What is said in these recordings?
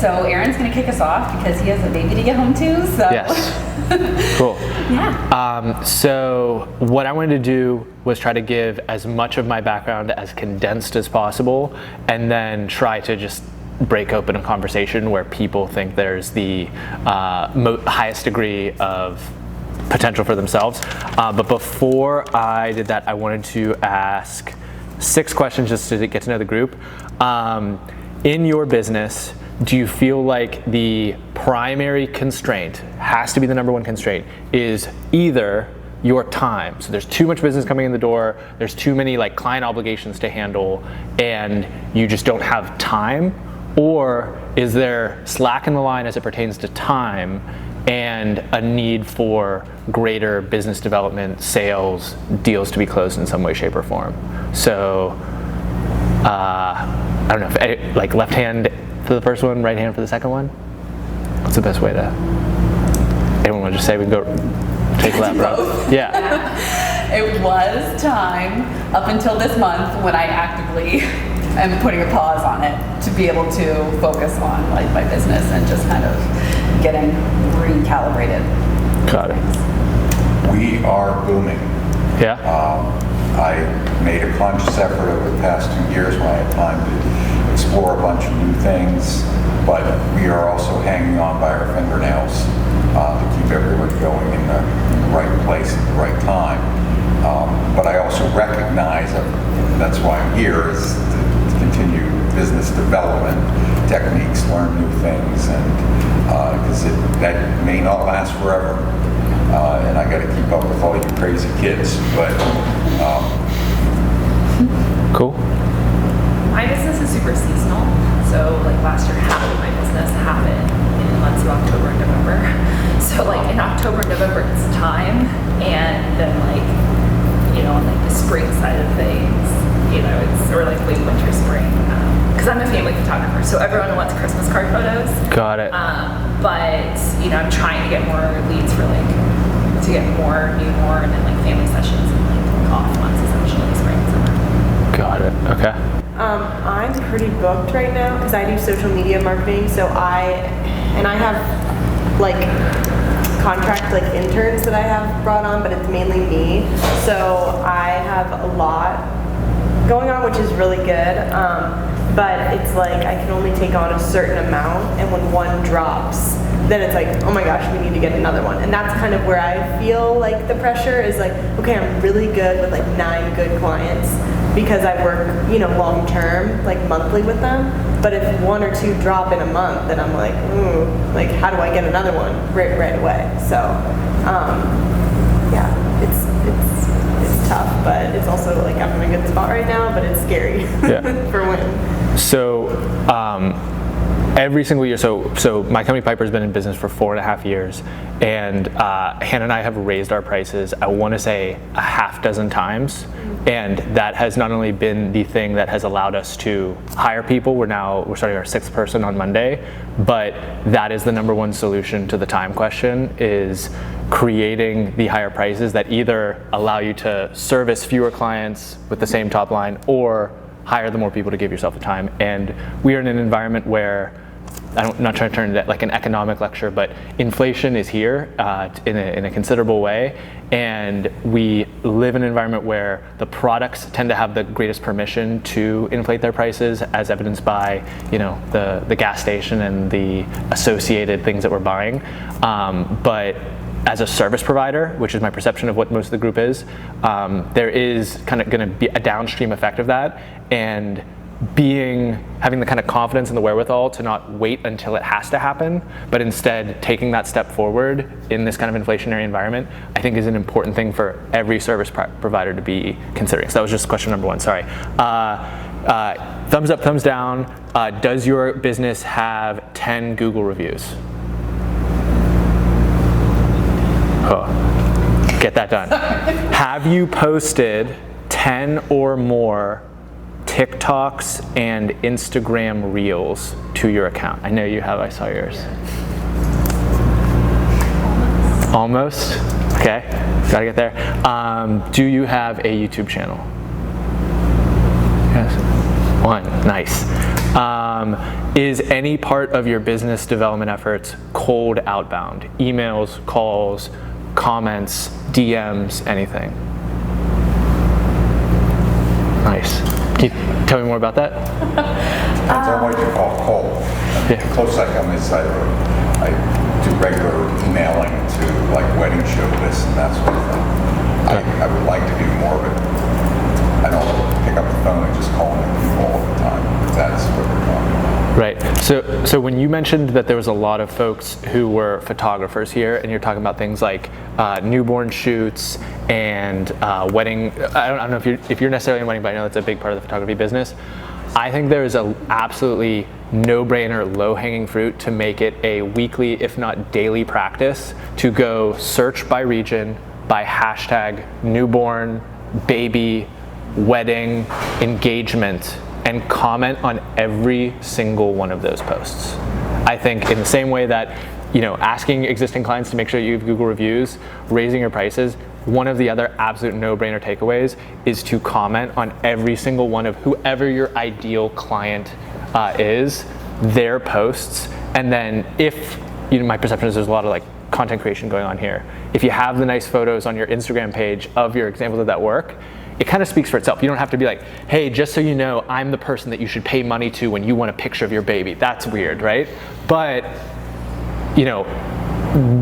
so Aaron's going to kick us off because he has a baby to get home to. So. Yes. Cool. Yeah. So what I wanted to do was try to give as much of my background as condensed as possible, and then try to just break open a conversation where people think there's the highest degree of potential for themselves. But before I did that, I wanted to ask 6 questions just to get to know the group. In your business, do you feel like the primary constraint, has to be the number one constraint, is either your time? So there's too much business coming in the door, there's too many like client obligations to handle, and you just don't have time? Or is there slack in the line as it pertains to time and a need for greater business development, sales, deals to be closed in some way, shape, or form? So, I don't know, if, like left hand for the first one, right hand for the second one? What's the best way to, anyone want to just say we can go take a lap, bro? Yeah. It was time up until this month when I actively am putting a pause on it to be able to focus on like my business and just kind of getting recalibrated. Got it. We are booming. Yeah. I made a conscious effort over the past 2 years when I had time to explore a bunch of new things, but we are also hanging on by our fingernails to keep everyone going in the right place at the right time. But I also recognize that that's why I'm here, is to continue business development techniques, learn new things, and because that may not last forever. And I got to keep up with all you crazy kids, but Cool. My business is super seasonal, so like last year half of my business happened in the months of October and November. So like in October and November it's time, and then like, you know, on like the spring side of things, you know, it's or like late winter, spring, because I'm a family photographer, so everyone wants Christmas card photos. Got it. But you know, I'm trying to get more leads for like to get more newborn and like family sessions and like off months, essentially spring and summer. Got it. Okay. I'm pretty booked right now because I do social media marketing. So I have like contract like interns that I have brought on, but it's mainly me. So I have a lot going on, which is really good. But it's like I can only take on a certain amount, and when one drops, then it's like, oh my gosh, we need to get another one. And that's kind of where I feel like the pressure is like, okay, I'm really good with like 9 good clients because I work, you know, long term, like monthly with them. But if 1 or 2 drop in a month, then I'm like, ooh, like how do I get another one right away? So, yeah, it's tough, but it's also like I'm in a good spot right now, but it's scary for when. So, every single year, so my company Piper has been in business for 4.5 years, and Hannah and I have raised our prices, I want to say a half dozen times, and that has not only been the thing that has allowed us to hire people, we're starting our 6th person on Monday, but that is the number one solution to the time question, is creating the higher prices that either allow you to service fewer clients with the same top line, or hire the more people to give yourself the time. And we are in an environment where, I'm not trying to turn it like an economic lecture, but inflation is here in a considerable way, and we live in an environment where the products tend to have the greatest permission to inflate their prices, as evidenced by, you know, the gas station and the associated things that we're buying. But as a service provider, which is my perception of what most of the group is, there is kind of going to be a downstream effect of that, and having the kind of confidence and the wherewithal to not wait until it has to happen, but instead taking that step forward in this kind of inflationary environment, I think is an important thing for every service provider to be considering. So that was just question number 1, sorry. Thumbs up, thumbs down. Does your business have 10 Google reviews? Oh, get that done. Have you posted 10 or more TikToks and Instagram Reels to your account? I know you have, I saw yours. Almost? Okay, gotta get there. Do you have a YouTube channel? Yes. 1, nice. Is any part of your business development efforts cold outbound? Emails, calls, comments, DMs, anything? Nice. Can you tell me more about that? Depends on what you call cold. Yeah. The closest I come is I do regular emailing to like wedding show lists and that sort of thing. I would like to do more of it. I don't pick up the phone and just call people all the time. That's what we're talking about. Right. So when you mentioned that there was a lot of folks who were photographers here, and you're talking about things like newborn shoots and wedding. I don't know if you're necessarily in wedding, but I know that's a big part of the photography business. I think there is a absolutely no-brainer, low-hanging fruit to make it a weekly, if not daily practice to go search by region, by hashtag, newborn, baby, wedding, engagement, and comment on every single one of those posts. I think in the same way that, asking existing clients to make sure you have Google reviews, raising your prices, one of the other absolute no-brainer takeaways is to comment on every single one of whoever your ideal client is, their posts, and then if, my perception is there's a lot of like content creation going on here. If you have the nice photos on your Instagram page of your examples of that work, it kind of speaks for itself. You don't have to be like, hey, just so you know, I'm the person that you should pay money to when you want a picture of your baby. That's weird, right? But,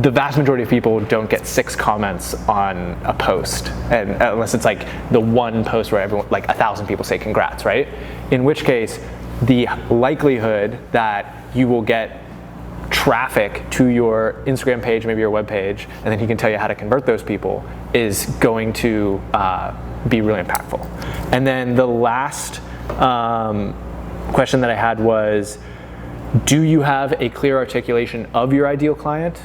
the vast majority of people don't get 6 comments on a post, and unless it's like the one post where everyone, like 1,000 people say congrats, right? In which case, the likelihood that you will get traffic to your Instagram page, maybe your web page, and then he can tell you how to convert those people is going to be really impactful. And then the last question that I had was, do you have a clear articulation of your ideal client?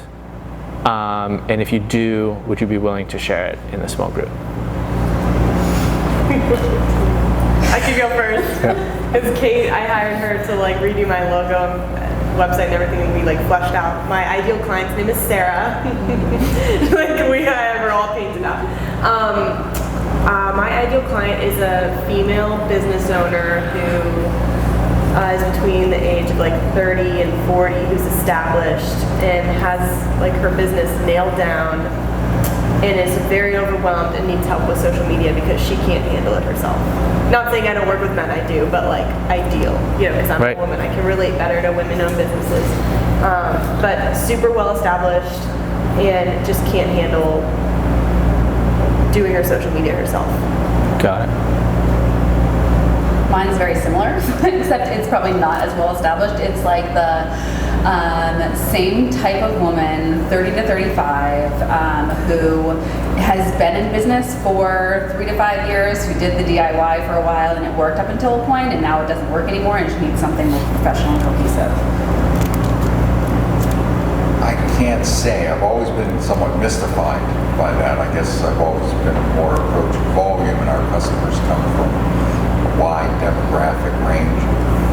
And if you do, would you be willing to share it in the small group? I could go first. Because Kate, I hired her to like redo my logo and website and everything, and we like fleshed out. My ideal client's name is Sarah. Like we have her all painted out. My ideal client is a female business owner who is between the age of like 30 and 40, who's established and has like her business nailed down and is very overwhelmed and needs help with social media because she can't handle it herself. Not saying I don't work with men, I do, but like ideal, because I'm Right. a woman. I can relate better to women-owned businesses. But super well established and just can't handle doing her social media herself. Got it. Mine's very similar, except it's probably not as well established. It's like the same type of woman, 30 to 35, who has been in business for 3 to 5 years, who did the DIY for a while and it worked up until a point, and now it doesn't work anymore and she needs something more professional and cohesive. I can't say. I've always been somewhat mystified by that. I guess I've always been more approached volume, and our customers come from a wide demographic range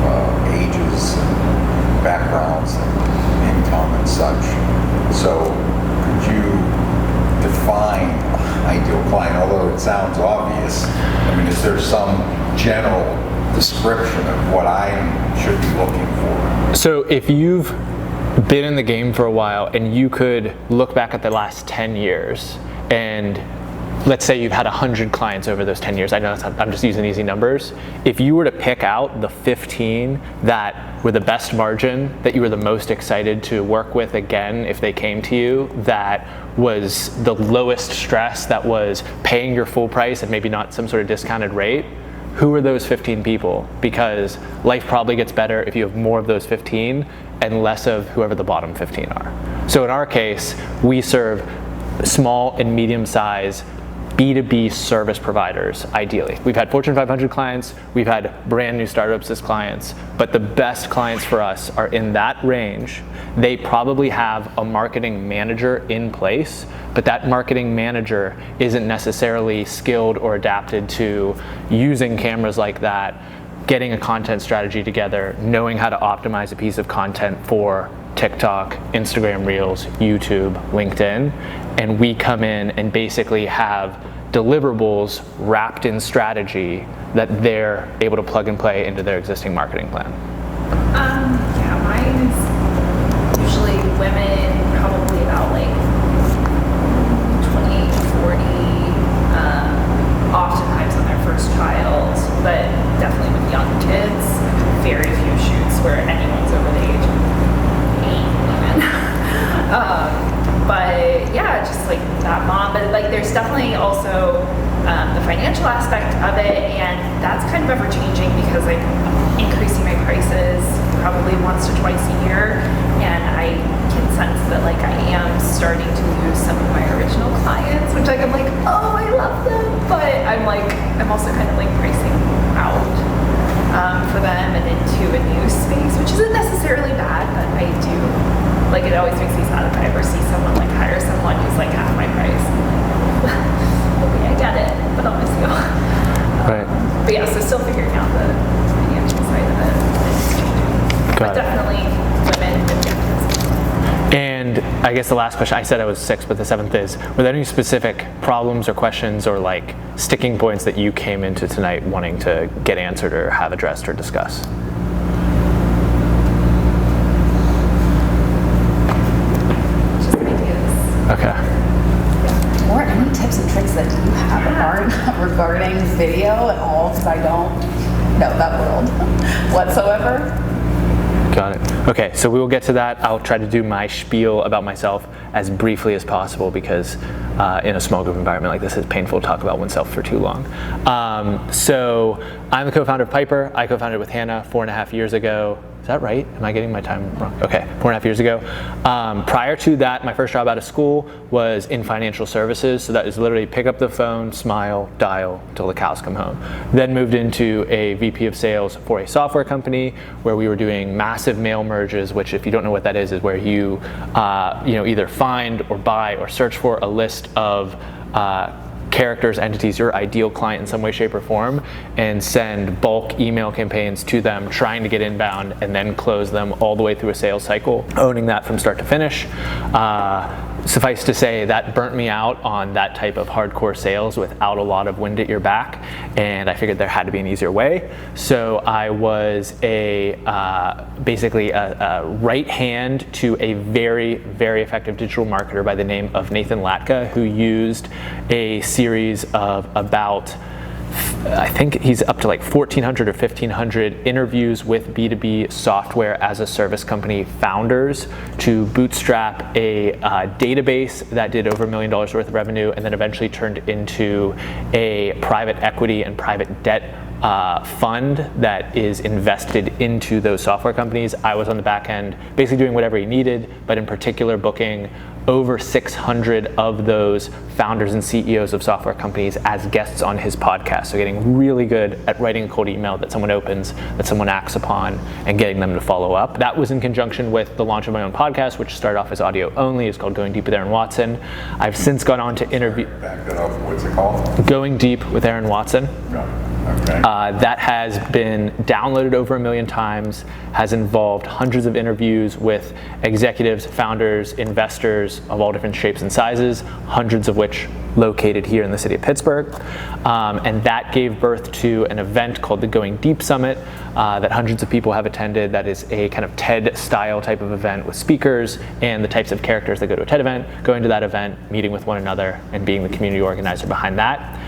of ages and backgrounds and income and such. So could you define ideal client, although it sounds obvious? I mean, is there some general description of what I should be looking for? So if you've been in the game for a while and you could look back at the last 10 years and let's say you've had 100 clients over those 10 years. I know I'm just using easy numbers. If you were to pick out the 15 that were the best margin, that you were the most excited to work with again if they came to you, that was the lowest stress, that was paying your full price and maybe not some sort of discounted rate, who are those 15 people? Because life probably gets better if you have more of those 15 and less of whoever the bottom 15 are. So in our case, we serve small and medium-sized B2B service providers, ideally. We've had Fortune 500 clients, we've had brand new startups as clients, but the best clients for us are in that range. They probably have a marketing manager in place, but that marketing manager isn't necessarily skilled or adapted to using cameras like that, getting a content strategy together, knowing how to optimize a piece of content for TikTok, Instagram Reels, YouTube, LinkedIn, and we come in and basically have deliverables wrapped in strategy that they're able to plug and play into their existing marketing plan. Yeah, mine is usually women, probably about like 28 to 40, oftentimes on their first child, but definitely with young kids. Very few shoots where anyone's over the age of 8 even. But yeah, just like that mom, but like there's definitely also the financial aspect of it, and that's kind of ever changing because I'm increasing my prices probably once to twice a year, and I can sense that like I am starting to lose some of my original clients, which like I'm like, oh, I love them, but I'm also kind of like pricing out for them and into a new space, which isn't necessarily bad, but I do like, it always makes me sad if I ever see someone like hire someone who's like half my price. I'm like, okay, I get it, but I'll miss you. Right. But yeah, so still figuring out the financial side of it. But Got it. definitely women with kids. And I guess the last question, I said I was 6, but the 7th is, were there any specific problems or questions or like sticking points that you came into tonight wanting to get answered or have addressed or discuss? Just ideas. Okay. Or any tips and tricks that you have regarding video at all, because I don't know that world whatsoever. Got it. Okay, so we will get to that. I'll try to do my spiel about myself as briefly as possible because in a small group environment like this, it's painful to talk about oneself for too long. So I'm the co-founder of Piper. I co-founded with Hannah 4.5 years ago. Is that right? Am I getting my time wrong? Okay, 4.5 years ago. Prior to that, my first job out of school was in financial services. So that is literally pick up the phone, smile, dial till the cows come home. Then moved into a VP of sales for a software company where we were doing massive mail merges, which if you don't know what that is where you, either find or buy or search for a list of characters, entities, your ideal client in some way, shape, or form, and send bulk email campaigns to them, trying to get inbound and then close them all the way through a sales cycle, owning that from start to finish. Suffice to say, that burnt me out on that type of hardcore sales without a lot of wind at your back, and I figured there had to be an easier way. So I was basically a right hand to a very, very effective digital marketer by the name of Nathan Latka, who used a series of about, I think he's up to like 1,400 or 1,500 interviews with B2B software as a service company founders to bootstrap a database that did over $1 million worth of revenue and then eventually turned into a private equity and private debt fund that is invested into those software companies. I was on the back end basically doing whatever he needed, but in particular booking over 600 of those founders and CEOs of software companies as guests on his podcast. So getting really good at writing a cold email that someone opens, that someone acts upon, and getting them to follow up. That was in conjunction with the launch of my own podcast, which started off as audio only. It's called Going Deep with Aaron Watson. I've since gone on to interview... Back that up. What's it called? Going Deep with Aaron Watson. Okay. That has been downloaded over 1 million times, has involved hundreds of interviews with executives, founders, investors of all different shapes and sizes, hundreds of which located here in the city of Pittsburgh. And that gave birth to an event called the Going Deep Summit that hundreds of people have attended. That is a kind of TED style type of event with speakers and the types of characters that go to a TED event, going to that event, meeting with one another, and being the community organizer behind that.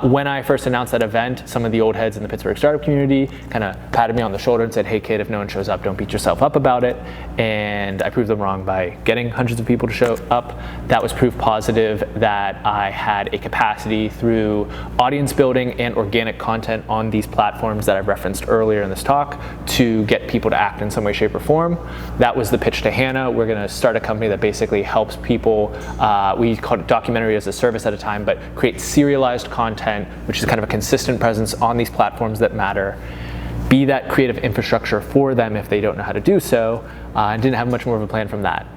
When I first announced that event, some of the old heads in the Pittsburgh startup community kind of patted me on the shoulder and said, hey kid, if no one shows up, don't beat yourself up about it. And I proved them wrong by getting hundreds of people to show up. That was proof positive that I had a capacity through audience building and organic content on these platforms that I referenced earlier in this talk to get people to act in some way, shape, or form. That was the pitch to Hannah. We're gonna start a company that basically helps people, we called it documentary as a service at a time, but create serialized content, which is kind of a consistent presence on these platforms that matter, be that creative infrastructure for them if they don't know how to do so, and didn't have much more of a plan from that.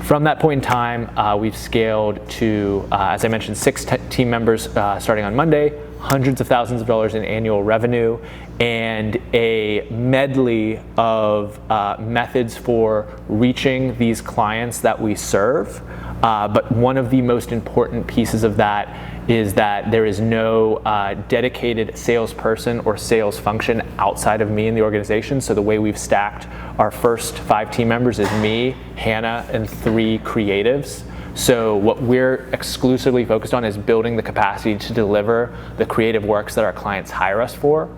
From that point in time, we've scaled to, as I mentioned, 6 team members starting on Monday, hundreds of thousands of dollars in annual revenue, and a medley of methods for reaching these clients that we serve. But one of the most important pieces of that is that there is no dedicated salesperson or sales function outside of me in the organization. So the way we've stacked our first 5 team members is me, Hannah, and 3 creatives. So what we're exclusively focused on is building the capacity to deliver the creative works that our clients hire us for,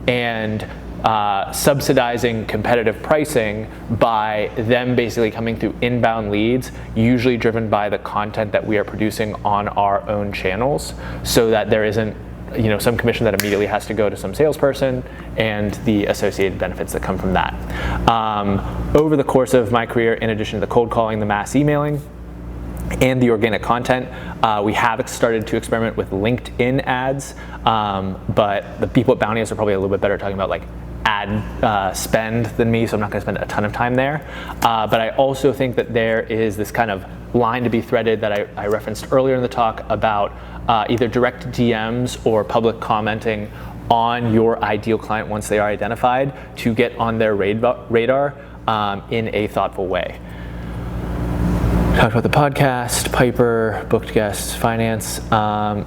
and subsidizing competitive pricing by them basically coming through inbound leads, usually driven by the content that we are producing on our own channels, so that there isn't some commission that immediately has to go to some salesperson and the associated benefits that come from that. Over the course of my career, in addition to the cold calling, the mass emailing, and the organic content, we have started to experiment with LinkedIn ads, but the people at Bounteous are probably a little bit better talking about like ad spend than me, so I'm not going to spend a ton of time there. But I also think that there is this kind of line to be threaded that I referenced earlier in the talk about either direct DMs or public commenting on your ideal client once they are identified, to get on their radar in a thoughtful way. Talked about the podcast, Piper, booked guests, finance.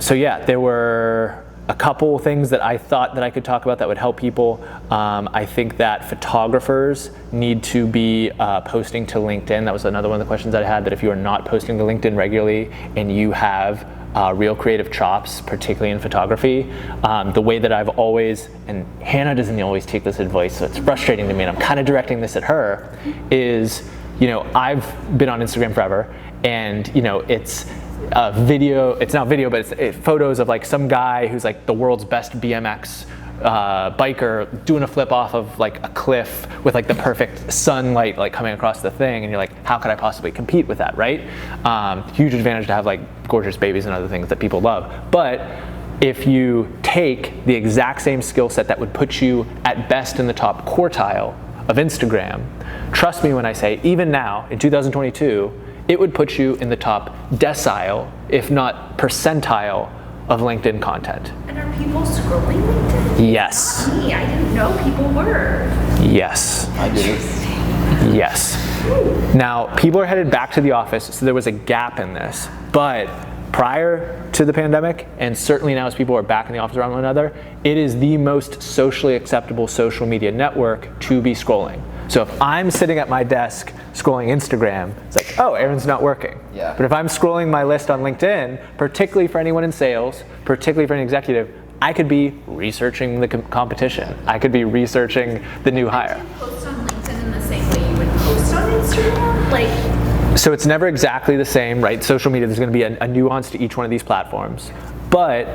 So yeah, there were a couple things that I thought that I could talk about that would help people. I think that photographers need to be posting to LinkedIn. That was another one of the questions that I had, that if you are not posting to LinkedIn regularly and you have real creative chops, particularly in photography, the way that I've always, and Hannah doesn't always take this advice, so it's frustrating to me, and I'm kind of directing this at her, is, I've been on Instagram forever, and it's a video, it's not video, but it's photos of like some guy who's like the world's best BMX biker doing a flip off of like a cliff with like the perfect sunlight like coming across the thing, and you're like, how could I possibly compete with that, right? Huge advantage to have like gorgeous babies and other things that people love. But if you take the exact same skill set that would put you at best in the top quartile of Instagram, trust me when I say, even now in 2022, it would put you in the top decile, if not percentile, of LinkedIn content. And are people scrolling LinkedIn? Yes. Not me, I didn't know people were. Yes. I did. Yes. Now, people are headed back to the office, so there was a gap in this. But prior to the pandemic, and certainly now as people are back in the office around one another, it is the most socially acceptable social media network to be scrolling. So if I'm sitting at my desk scrolling Instagram, it's like, oh, Aaron's not working. Yeah. But if I'm scrolling my list on LinkedIn, particularly for anyone in sales, particularly for an executive, I could be researching the competition. I could be researching the new hire. Do you post on LinkedIn in the same way you would post on Instagram? So it's never exactly the same, right? Social media, there's going to be a nuance to each one of these platforms. But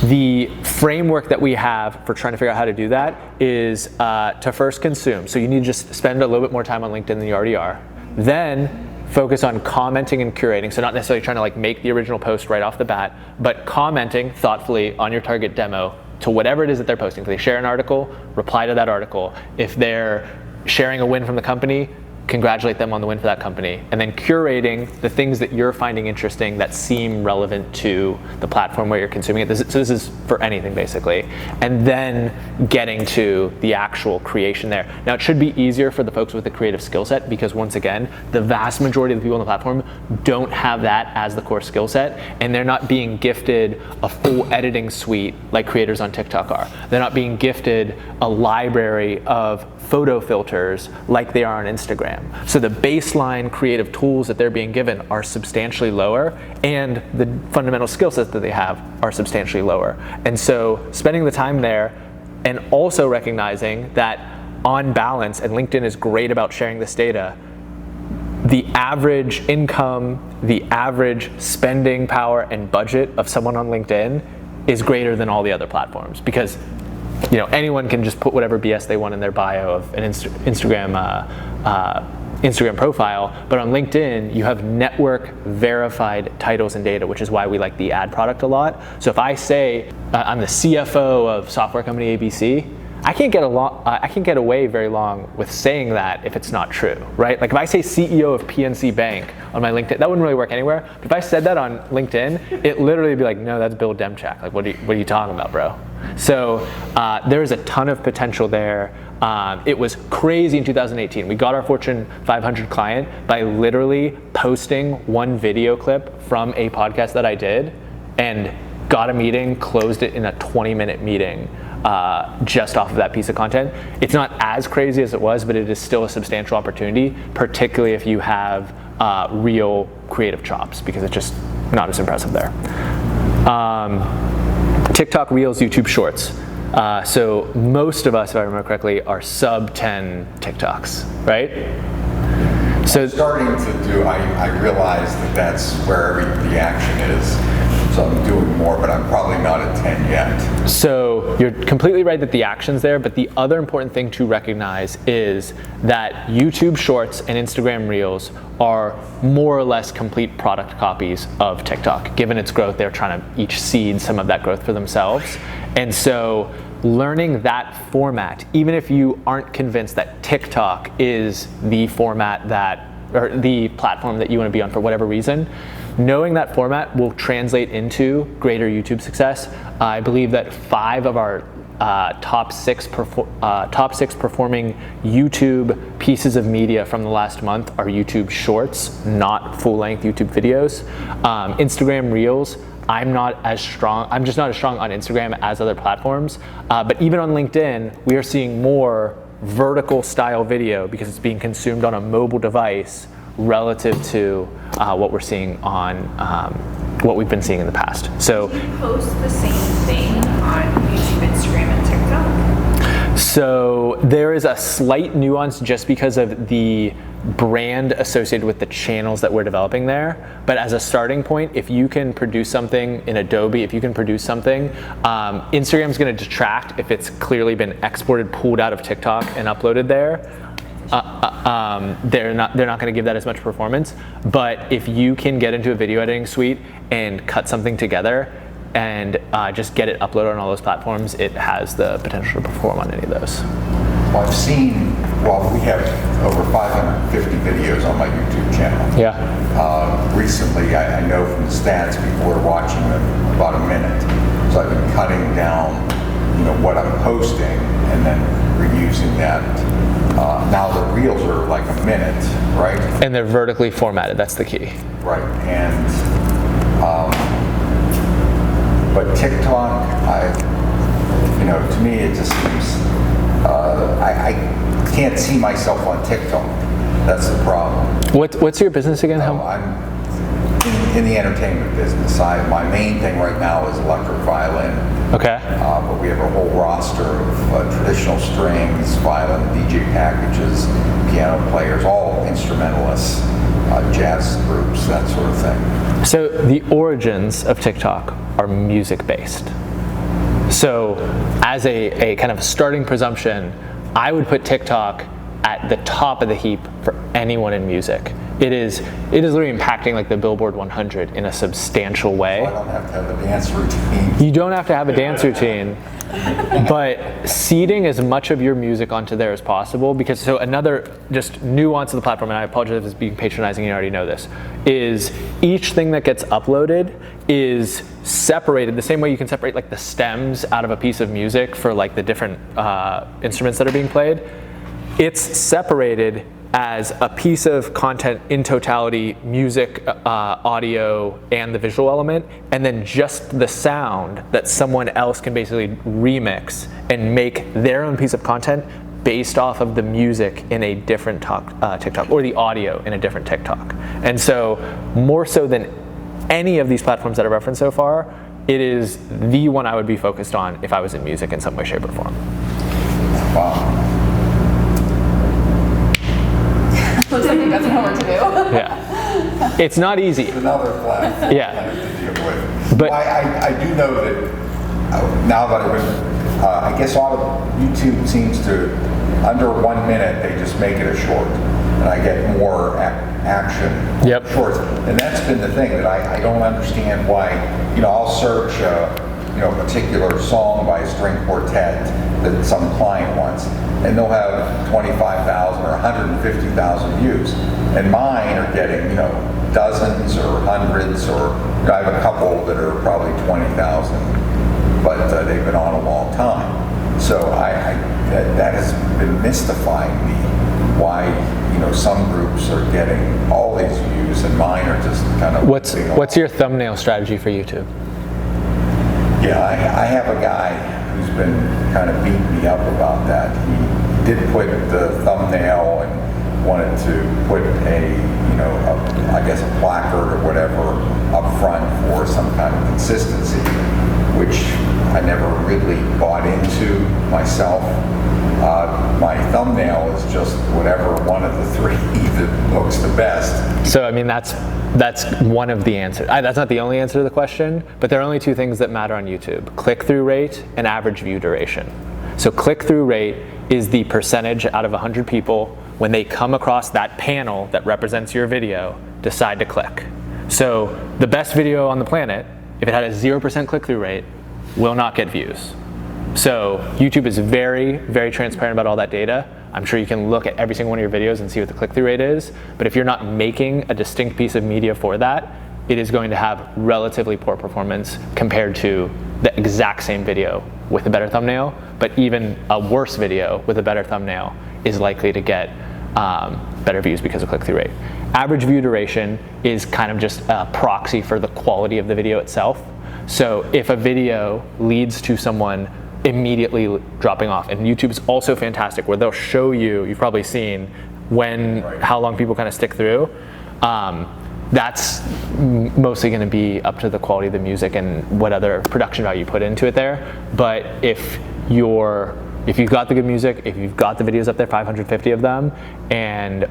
the framework that we have for trying to figure out how to do that is to first consume. So you need to just spend a little bit more time on LinkedIn than you already are. Then focus on commenting and curating. So not necessarily trying to like make the original post right off the bat, but commenting thoughtfully on your target demo to whatever it is that they're posting. If they share an article, reply to that article. If they're sharing a win from the company, congratulate them on the win for that company, and then curating the things that you're finding interesting that seem relevant to the platform where you're consuming it. So this is for anything basically, and then getting to the actual creation there. Now it should be easier for the folks with the creative skill set, because once again, the vast majority of the people on the platform don't have that as the core skill set, and they're not being gifted a full editing suite like creators on TikTok are. They're not being gifted a library of photo filters like they are on Instagram. So the baseline creative tools that they're being given are substantially lower, and the fundamental skill sets that they have are substantially lower. And so spending the time there, and also recognizing that on balance, and LinkedIn is great about sharing this data, the average income, the average spending power and budget of someone on LinkedIn is greater than all the other platforms, because anyone can just put whatever BS they want in their bio of an Instagram profile, but on LinkedIn, you have network verified titles and data, which is why we like the ad product a lot. So if I say I'm the CFO of software company ABC, I can't get away very long with saying that if it's not true, right? Like if I say CEO of PNC Bank on my LinkedIn, that wouldn't really work anywhere. But if I said that on LinkedIn, it literally would be like, no, that's Bill Demchak. Like, what are you talking about, bro? So there is a ton of potential there. It was crazy in 2018. We got our Fortune 500 client by literally posting one video clip from a podcast that I did and got a meeting, closed it in a 20-minute meeting just off of that piece of content. It's not as crazy as it was, but it is still a substantial opportunity, particularly if you have real creative chops, because it's just not as impressive there. TikTok Reels, YouTube Shorts. So most of us, if I remember correctly, are sub 10 TikToks, right? So Starting to do, I realize that that's where the action is. So I'm doing more, but I'm probably not at 10 yet. So you're completely right that the action's there, but the other important thing to recognize is that YouTube Shorts and Instagram Reels are more or less complete product copies of TikTok. Given its growth, they're trying to each seed some of that growth for themselves. And so learning that format, even if you aren't convinced that TikTok is the format that, or the platform that you want to be on for whatever reason, knowing that format will translate into greater YouTube success. I believe that 5 of our top six performing YouTube pieces of media from the last month are YouTube Shorts, not full-length YouTube videos. Instagram Reels, I'm just not as strong on Instagram as other platforms. But even on LinkedIn, we are seeing more vertical style video because it's being consumed on a mobile device relative to what we're seeing on what we've been seeing in the past. So Do you post the same thing on YouTube, Instagram, and TikTok? So there is a slight nuance just because of the brand associated with the channels that we're developing there. But as a starting point, if you can produce something in Adobe, if you can produce something, Instagram's going to detract if it's clearly been exported, pulled out of TikTok, and uploaded there. They're not going to give that as much performance. But if you can get into a video editing suite and cut something together and just get it uploaded on all those platforms, it has the potential to perform on any of those. Well, I've seen, we have over 550 videos on my YouTube channel. Yeah. Recently, I know from the stats, people are watching them about a minute. So I've been cutting down, what I'm posting and then reusing that. Now the reels are like a minute, right? And they're vertically formatted, that's the key. Right, and, but TikTok, to me it just seems, I can't see myself on TikTok. That's the problem. What's your business again? I'm in the entertainment business. My main thing right now is electric violin. Okay. But we have a whole roster of traditional strings, violin, DJ packages, piano players, all instrumentalists, jazz groups, that sort of thing. So the origins of TikTok are music-based. So as a kind of starting presumption, I would put TikTok at the top of the heap for anyone in music. It is literally impacting like the Billboard 100 in a substantial way. So I don't have to have a dance routine. You don't have to have a dance routine, but seeding as much of your music onto there as possible, because so another just nuance of the platform, and I apologize if it's being patronizing, you already know this, is each thing that gets uploaded is separated the same way you can separate like the stems out of a piece of music for like the different instruments that are being played. It's separated as a piece of content in totality, music, audio, and the visual element, and then just the sound that someone else can basically remix and make their own piece of content based off of the music in a different TikTok, or the audio in a different TikTok. And so, more so than any of these platforms that I've referenced so far, it is the one I would be focused on if I was in music in some way, shape, or form. Wow. Looks like you got some homework to do. Yeah. It's not easy. Another flag Yeah. to deal with. But- I do know that now that I guess all of YouTube seems to, under 1 minute, they just make it a short. And I get more action Yep. shorts. And that's been the thing that I don't understand why, I'll search a particular song by a string quartet that some client wants, and they'll have 25,000 or 150,000 views. And mine are getting, dozens or hundreds, or I have a couple that are probably 20,000, but they've been on a long time. So that has been mystifying me, why, some groups are getting all these views and mine are just kind of... What's your thumbnail strategy for YouTube? Yeah, I have a guy who's been kind of beating me up about that. He did put the thumbnail and wanted to put I guess a placard or whatever up front for some kind of consistency, which I never really bought into myself. My thumbnail is just whatever one of the three that looks the best. So I mean that's one of the answers. That's not the only answer to the question, but there are only two things that matter on YouTube: click-through rate and average view duration. So click-through rate is the percentage out of 100 people, when they come across that panel that represents your video, decide to click. So the best video on the planet, if it had a 0% click-through rate, will not get views. So YouTube is very, very transparent about all that data. I'm sure you can look at every single one of your videos and see what the click-through rate is, but if you're not making a distinct piece of media for that, it is going to have relatively poor performance compared to the exact same video with a better thumbnail, but even a worse video with a better thumbnail is likely to get better views because of click-through rate. Average view duration is kind of just a proxy for the quality of the video itself. So if a video leads to someone immediately dropping off, and YouTube is also fantastic where they'll show you, you've probably seen how long people kind of stick through. That's mostly going to be up to the quality of the music and what other production value you put into it there. But if you've got the good music, if you've got the videos up there, 550 of them, and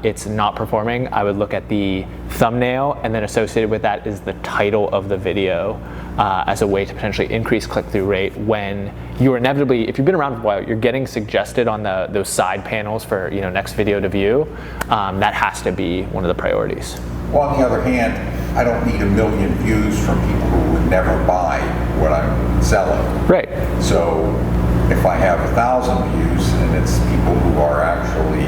it's not performing, I would look at the thumbnail, and then associated with that is the title of the video as a way to potentially increase click-through rate when you're inevitably, if you've been around for a while, you're getting suggested on those side panels for next video to view. That has to be one of the priorities. Well, on the other hand, I don't need 1 million views from people who would never buy what I'm selling. Right. So if I have 1,000 views and it's people who are actually,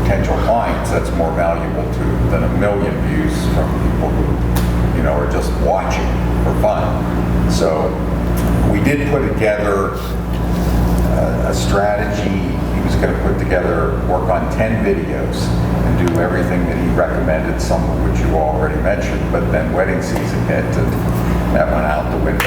potential clients, that's more valuable than 1 million views from people who, are just watching for fun. So we did put together a strategy. He was going to put together, work on 10 videos and do everything that he recommended, some of which you already mentioned, but then wedding season hit and that went out the window.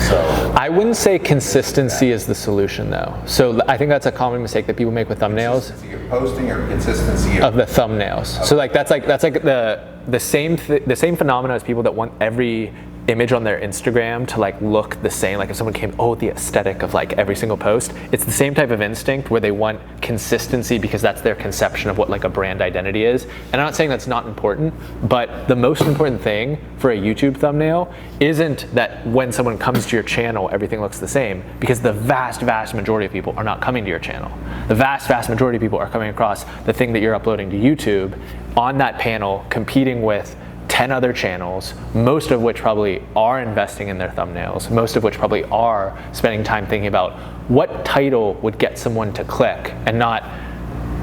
So I wouldn't say consistency is the solution though. So I think that's a common mistake that people make with thumbnails. Consistency of posting or consistency of the thumbnails. Okay. So that's like the same phenomena as people that want every image on their Instagram to look the same. Like if someone came, the aesthetic of every single post. It's the same type of instinct where they want consistency because that's their conception of what a brand identity is. And I'm not saying that's not important, but the most important thing for a YouTube thumbnail isn't that when someone comes to your channel, everything looks the same, because the vast, vast majority of people are not coming to your channel. The vast, vast majority of people are coming across the thing that you're uploading to YouTube on that panel, competing with 10 other channels, most of which probably are investing in their thumbnails, most of which probably are spending time thinking about what title would get someone to click and not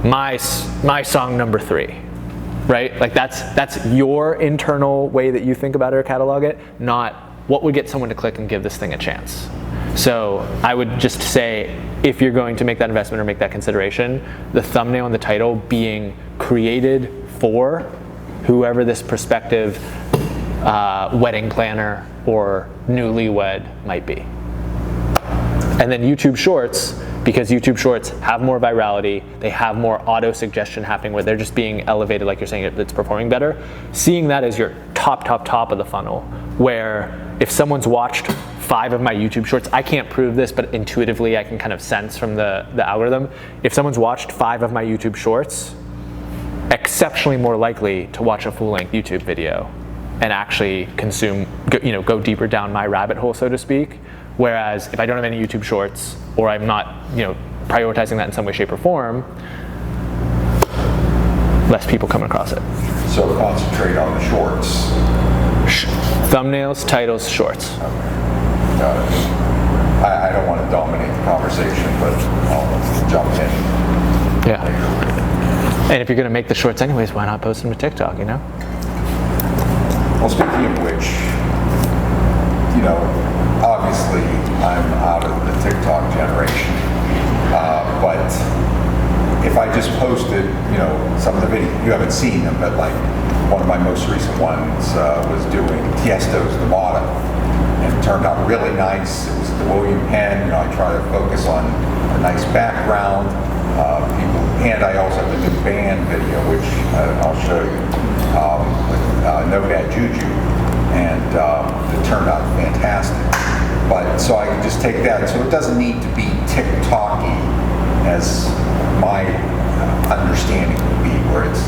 my song number 3, right? That's your internal way that you think about it or catalog it, not what would get someone to click and give this thing a chance. So I would just say, if you're going to make that investment or make that consideration, the thumbnail and the title being created for whoever this prospective wedding planner or newlywed might be. And then YouTube Shorts, because YouTube Shorts have more virality, they have more auto suggestion happening where they're just being elevated, like you're saying, it's performing better. Seeing that as your top of the funnel, where if someone's watched 5 of my YouTube Shorts, I can't prove this, but intuitively I can kind of sense from the algorithm. If someone's watched 5 of my YouTube Shorts, exceptionally more likely to watch a full-length YouTube video and actually consume, go deeper down my rabbit hole, so to speak. Whereas if I don't have any YouTube Shorts, or I'm not, prioritizing that in some way, shape, or form, less people come across it. So concentrate on the shorts. Thumbnails, titles, shorts. Okay. Got it. I don't want to dominate the conversation, but I'll jump in. Yeah. And if you're going to make the shorts anyways, why not post them to TikTok, Well, speaking of which, obviously I'm out of the TikTok generation, but if I just posted, some of the videos, you haven't seen them, but one of my most recent ones was doing Tiesto's The Bottom, and It turned out really nice. It was the William Penn. I try to focus on a nice background. And I also have the new band video, which I'll show you, with No Bad Juju, and it turned out fantastic. But so I can just take that. So it doesn't need to be TikTok-y, as my understanding would be, where it's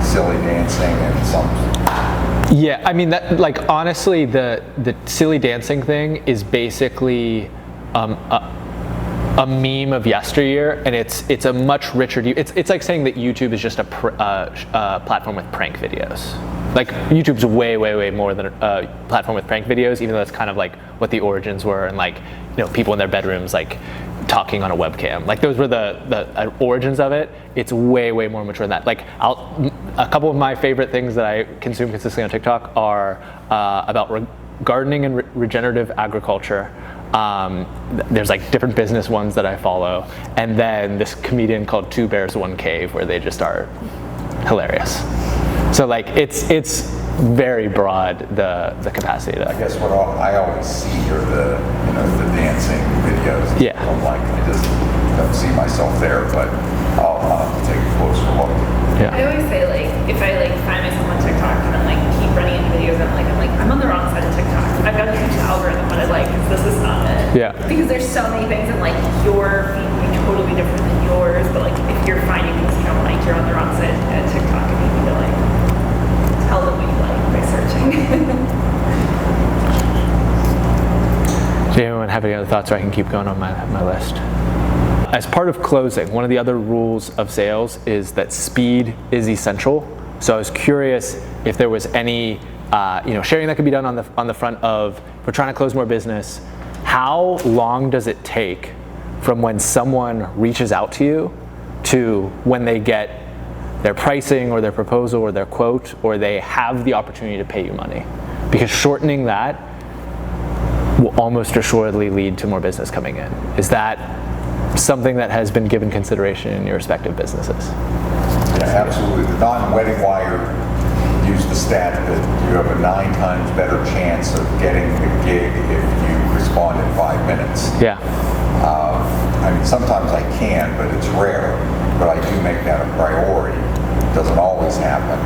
silly dancing and some. Yeah, I mean that. Like honestly, the silly dancing thing is basically a meme of yesteryear, and it's a much richer. It's like saying that YouTube is just a platform with prank videos. Like YouTube's way more than a platform with prank videos, even though that's kind of like what the origins were, and like people in their bedrooms like talking on a webcam. Like those were the origins of it. It's way more mature than that. Like a couple of my favorite things that I consume consistently on TikTok are about gardening and regenerative agriculture. There's like different business ones that I follow, and then this comedian called Two Bears One Cave, where they just are hilarious. So like it's very broad, the capacity to. I guess what I always see are the dancing videos. Yeah. I just don't see myself there, but I'll have to take a closer look. Yeah. I always say if I find myself on TikTok and then keep running into videos, I'm on the wrong side of TikTok. I've got to change the algorithm what I like, because this is not it. Yeah. Because there's so many things, and your feed will be totally different than yours. But if you're finding things you don't like, you're on the wrong side of TikTok, and you need to tell them what you like by searching. Does anyone have any other thoughts, or I can keep going on my list? As part of closing, one of the other rules of sales is that speed is essential. So I was curious if there was any sharing that could be done on the front of, if we're trying to close more business, how long does it take from when someone reaches out to you to when they get their pricing or their proposal or their quote, or they have the opportunity to pay you money? Because shortening that will almost assuredly lead to more business coming in. Is that something that has been given consideration in your respective businesses? Yeah, absolutely. The non-wedding wire used the stat that you have a 9 times better chance of getting the gig if you respond in 5 minutes. Yeah. Sometimes I can, but it's rare. But I do make that a priority. It doesn't always happen.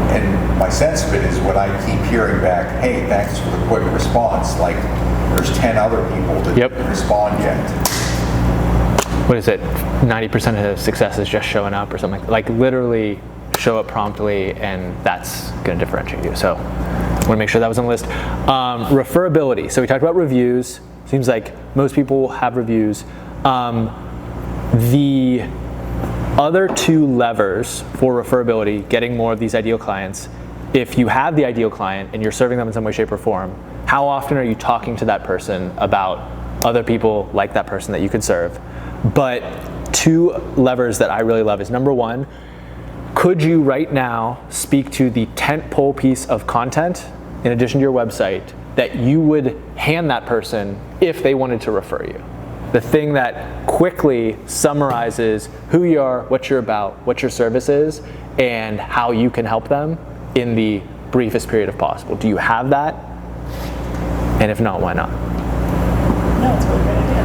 And my sense of it is when I keep hearing back, hey, thanks for the quick response, there's 10 other people that didn't respond yet. What is it? 90% of success is just showing up or something. Like literally show up promptly, and that's going to differentiate you. So I want to make sure that was on the list. Referability. So we talked about reviews. Seems like most people have reviews. The other 2 levers for referability, getting more of these ideal clients, if you have the ideal client and you're serving them in some way, shape, or form, how often are you talking to that person about other people like that person that you could serve? But 2 levers that I really love is, number 1, could you right now speak to the tentpole piece of content in addition to your website that you would hand that person if they wanted to refer you? The thing that quickly summarizes who you are, what you're about, what your service is, and how you can help them in the briefest period of possible. Do you have that? And if not, why not? No, it's a really great idea.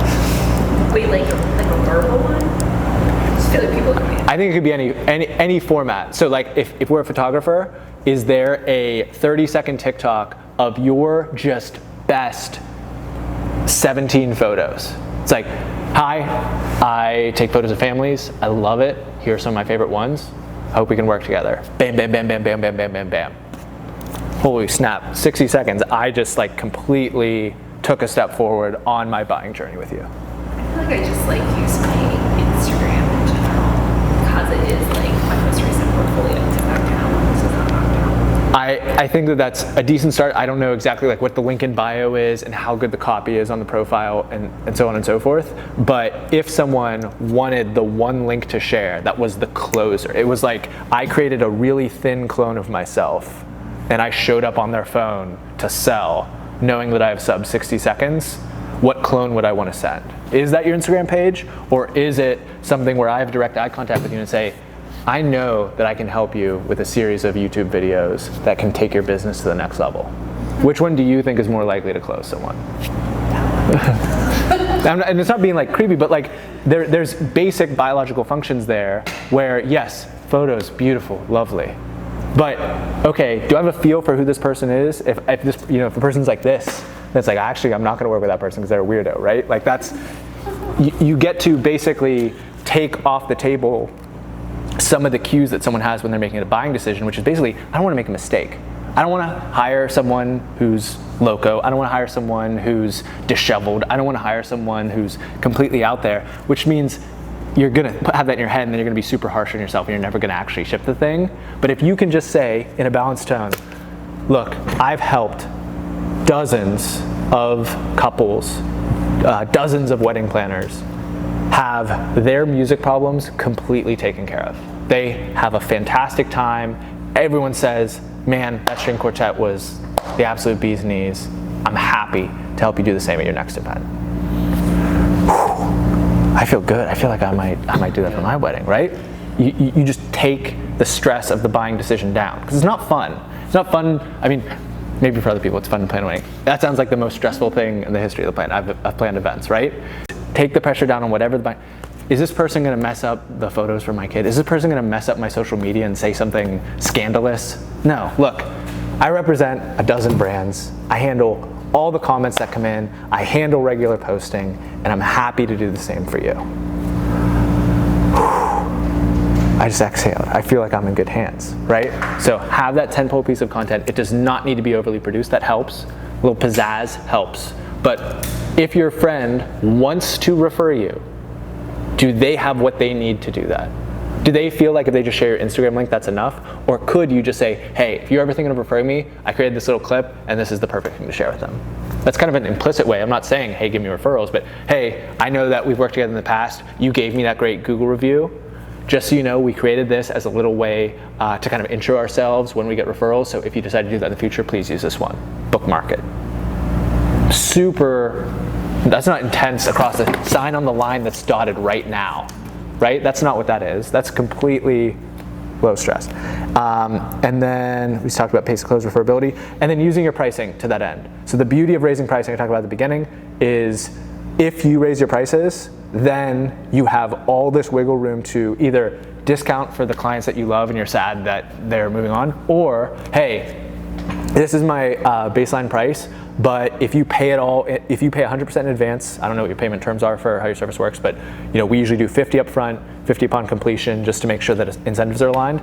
Wait, like a verbal one? I just feel like people can. I think it could be any format. So if we're a photographer, is there a 30-second TikTok of your just best 17 photos? It's like, hi, I take photos of families. I love it. Here are some of my favorite ones. I hope we can work together. Bam, bam, bam, bam, bam, bam, bam, bam, bam. Holy snap, 60 seconds. I just completely took a step forward on my buying journey with you. I feel like I just use my Instagram in general, because it is my most recent portfolio TikTok account. This is not knocked out. I think that that's a decent start. I don't know exactly what the link in bio is and how good the copy is on the profile and so on and so forth. But if someone wanted the one link to share, that was the closer. It was like I created a really thin clone of myself and I showed up on their phone to sell, knowing that I have sub 60 seconds. What clone would I want to send? Is that your Instagram page, or is it something where I have direct eye contact with you and say, I know that I can help you with a series of YouTube videos that can take your business to the next level? Which one do you think is more likely to close someone? And it's not being like creepy, but like there's basic biological functions there where yes, photos, beautiful, lovely. But okay, do I have a feel for who this person is? If this, if a person's like this, then it's like, actually, I'm not going to work with that person because they're a weirdo, right? Like that's, you get to basically take off the table some of the cues that someone has when they're making a buying decision, which is basically, I don't want to make a mistake. I don't want to hire someone who's loco. I don't want to hire someone who's disheveled. I don't want to hire someone who's completely out there, which means you're going to have that in your head and then you're going to be super harsh on yourself and you're never going to actually ship the thing. But if you can just say in a balanced tone, look, I've helped dozens of couples, dozens of wedding planners have their music problems completely taken care of. They have a fantastic time. Everyone says, man, that string quartet was the absolute bee's knees. I'm happy to help you do the same at your next event. I feel good. I feel like I might do that for my wedding, right? You just take the stress of the buying decision down because it's not fun. It's not fun. I mean, maybe for other people it's fun to plan a wedding. That sounds like the most stressful thing in the history of the plan. I've planned events, right? Take the pressure down on whatever the buying. Is this person going to mess up the photos for my kid? Is this person going to mess up my social media and say something scandalous? No. Look, I represent a dozen brands. I handle all the comments that come in. I handle regular posting, and I'm happy to do the same for you. I just exhaled. I feel like I'm in good hands, right? So have that tentpole piece of content. It does not need to be overly produced. That helps. A little pizzazz helps. But if your friend wants to refer you, do they have what they need to do that? Do they feel like if they just share your Instagram link, that's enough? Or could you just say, hey, if you're ever thinking of referring me, I created this little clip and this is the perfect thing to share with them? That's kind of an implicit way. I'm not saying, hey, give me referrals, but hey, I know that we've worked together in the past. You gave me that great Google review. Just so you know, we created this as a little way to kind of intro ourselves when we get referrals. So if you decide to do that in the future, please use this one. Bookmark it. Super, that's not intense across the sign on the line that's dotted right now, right? That's not what that is. That's completely low stress. And then we talked about pace of close, referability, and then using your pricing to that end. So the beauty of raising pricing I talked about at the beginning is if you raise your prices, then you have all this wiggle room to either discount for the clients that you love and you're sad that they're moving on, or hey, this is my baseline price, but if you pay it all, if you pay 100% in advance, I don't know what your payment terms are for how your service works, but we usually do 50 up front, 50 upon completion, just to make sure that incentives are aligned.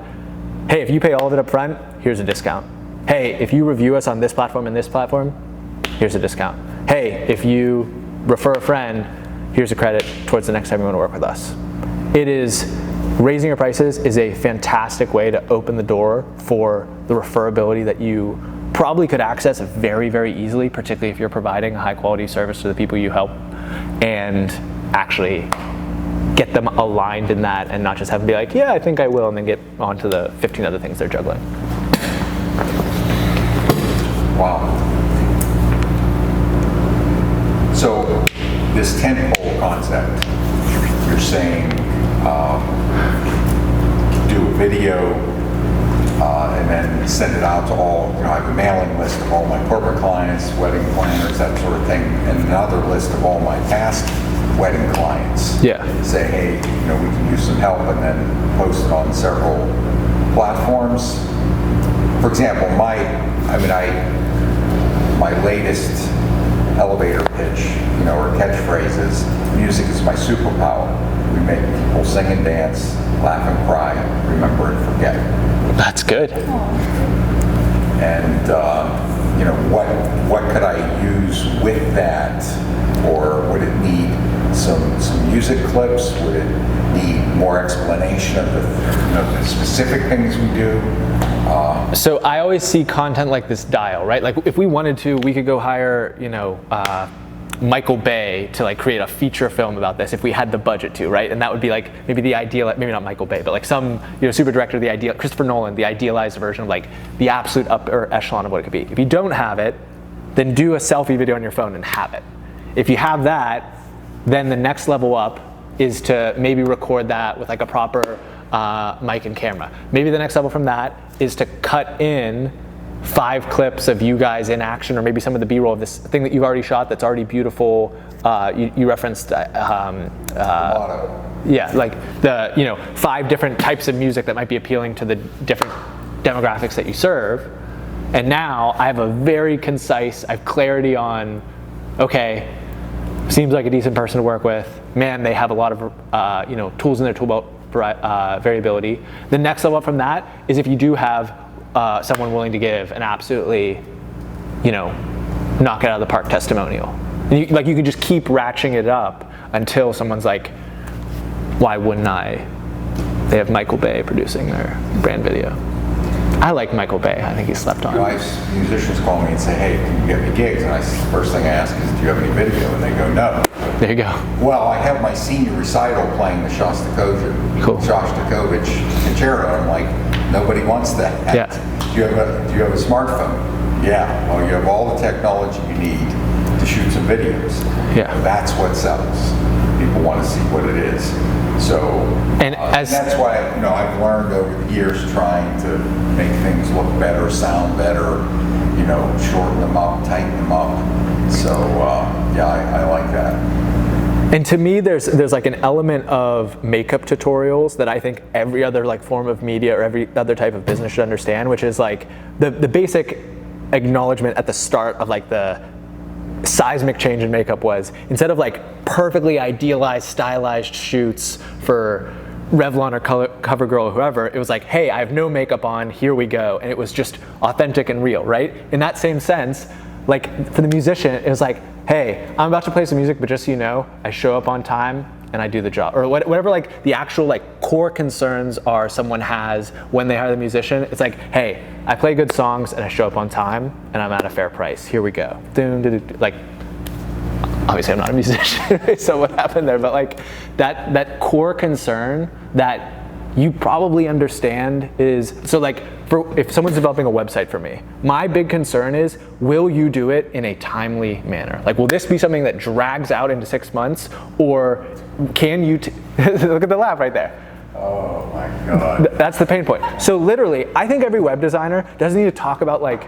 Hey, if you pay all of it up front, here's a discount. Hey, if you review us on this platform and this platform, here's a discount. Hey, if you refer a friend, here's a credit towards the next time you want to work with us. Raising your prices is a fantastic way to open the door for the referability that you probably could access very, very easily, particularly if you're providing a high quality service to the people you help, and actually get them aligned in that and not just have them be like, yeah, I think I will, and then get on to the 15 other things they're juggling. Wow. So this tentpole concept, you're saying do a video and then send it out to all, I have a mailing list of all my corporate clients, wedding planners, that sort of thing, and another list of all my past wedding clients. Yeah. Say, hey, we can use some help, and then post it on several platforms. For example, my latest elevator pitch, or catchphrase is, music is my superpower. We make people sing and dance, laugh and cry, remember and forget. That's good. And what could I use with that? Or would it need some music clips? Would it need more explanation of the specific things we do? So I always see content like this dial, right? Like if we wanted to, we could go hire, Michael Bay to create a feature film about this if we had the budget to, right? And that would be maybe the ideal, maybe not Michael Bay, but some super director, Christopher Nolan, the idealized version of the absolute upper echelon of what it could be. If you don't have it, then do a selfie video on your phone and have it. If you have that, then the next level up is to maybe record that with a proper mic and camera. Maybe the next level from that is to cut in 5 clips of you guys in action, or maybe some of the B-roll of this thing that you've already shot that's already beautiful. You referenced Motto. yeah, like the 5 different types of music that might be appealing to the different demographics that you serve. And now I have a very concise, I have clarity on, okay, seems like a decent person to work with. Man, they have a lot of tools in their tool belt for variability. The next level up from that is if you do have someone willing to give an absolutely, knock it out of the park testimonial. And you can just keep ratcheting it up until someone's like, why wouldn't I? They have Michael Bay producing their brand video. I like Michael Bay. I think he's slept on. Musicians call me and say, hey, can you get me gigs? And first thing I ask is, do you have any video? And they go, no. There you go. Well, I have my senior recital playing the Shostakovich concerto. I'm like, nobody wants that. Yeah. Do you have a smartphone? Yeah. Well, you have all the technology you need to shoot some videos. Yeah. That's what sells. People want to see what it is. So, and that's why I've learned over the years trying to make things look better, sound better, shorten them up, tighten them up. So I like that. And to me, there's like an element of makeup tutorials that I think every other like form of media or every other type of business should understand, which is like the basic acknowledgement at the start of like the seismic change in makeup was, instead of like perfectly idealized, stylized shoots for Revlon or CoverGirl or whoever, it was like, hey, I have no makeup on, here we go. And it was just authentic and real, right? In that same sense, like for the musician, it was like, hey, I'm about to play some music, but just so you know, I show up on time and I do the job. Or whatever like the actual like core concerns are someone has when they hire the musician. It's like, hey, I play good songs and I show up on time and I'm at a fair price. Here we go. Like, obviously I'm not a musician, so what happened there? But like that core concern that you probably understand is, so like if someone's developing a website for me, my big concern is, will you do it in a timely manner? Like, will this be something that drags out into 6 months, or can you, look at the laugh right there. Oh my God. That's the pain point. So literally, I think every web designer doesn't need to talk about like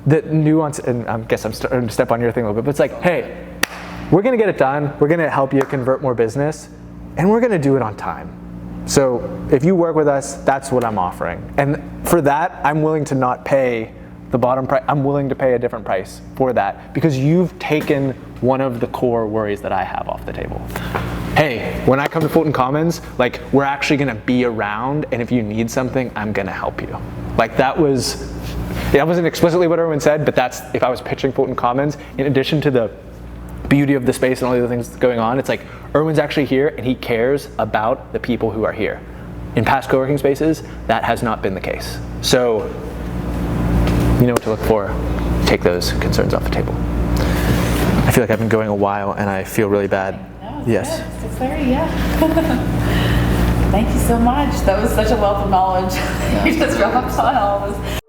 the nuance, and I guess I'm starting to step on your thing a little bit, but it's like, hey, we're gonna get it done, we're gonna help you convert more business, and we're gonna do it on time. So if you work with us, that's what I'm offering. And for that, I'm willing to not pay the bottom price. I'm willing to pay a different price for that, because you've taken one of the core worries that I have off the table. Hey, when I come to Fulton Commons, like, we're actually gonna be around, and if you need something, I'm gonna help you. Like, that wasn't explicitly what Erwin said, but that's, if I was pitching Fulton Commons, in addition to the beauty of the space and all the other things going on, it's like, Erwin's actually here and he cares about the people who are here. In past co-working spaces, that has not been the case. So, you know what to look for. Take those concerns off the table. I feel like I've been going a while and I feel really bad. No, Yes. Good. It's very, Thank you so much. That was such a wealth of knowledge. You just dropped on all of us.